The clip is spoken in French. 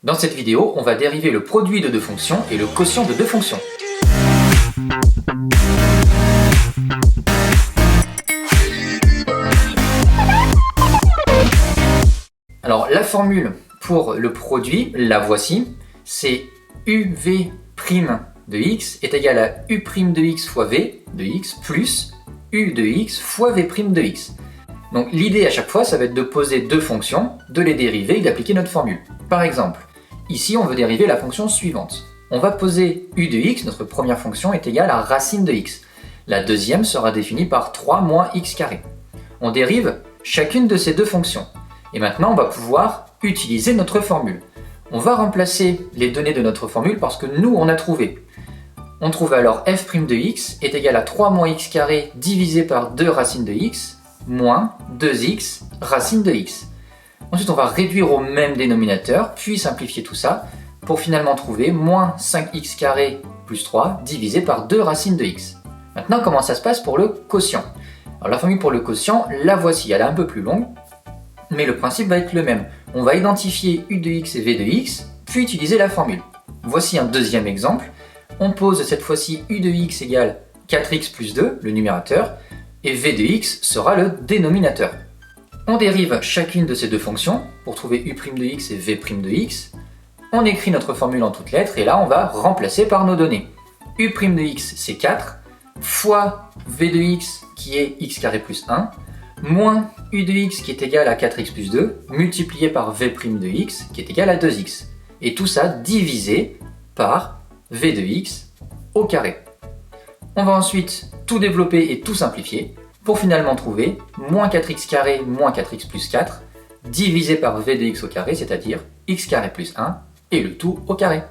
Dans cette vidéo, on va dériver le produit de deux fonctions et le quotient de deux fonctions. Alors la formule pour le produit, la voici, c'est uv' de x est égal à u' de x fois v de x plus u de x fois v' de x. Donc l'idée à chaque fois, ça va être de poser deux fonctions, de les dériver et d'appliquer notre formule. Par exemple, ici on veut dériver la fonction suivante. On va poser u de x, notre première fonction, est égale à racine de x. La deuxième sera définie par 3 moins x carré. On dérive chacune de ces deux fonctions. Et maintenant on va pouvoir utiliser notre formule. On va remplacer les données de notre formule parce que nous on a trouvé. On trouve alors f' de x est égal à 3 moins x carré divisé par 2 racine de x moins 2x racine de x. Ensuite on va réduire au même dénominateur puis simplifier tout ça pour finalement trouver moins 5x carré plus 3 divisé par 2 racine de x. Maintenant comment ça se passe pour le quotient? Alors la formule pour le quotient, la voici, elle est un peu plus longue, mais le principe va être le même. On va identifier u de x et v de x, puis utiliser la formule. Voici un deuxième exemple. On pose cette fois-ci u de x égale 4x plus 2, le numérateur, et v de x sera le dénominateur. On dérive chacune de ces deux fonctions pour trouver u' de x et v' de x. On écrit notre formule en toutes lettres et là on va remplacer par nos données. u' de x c'est 4, fois v de x qui est x carré plus 1, moins u de x qui est égal à 4x plus 2, multiplié par v' de x qui est égal à 2x. Et tout ça divisé par v de x au carré. On va ensuite tout développer et tout simplifier pour finalement trouver moins 4x carré moins 4x plus 4 divisé par v de x au carré, c'est-à-dire x carré plus 1 et le tout au carré.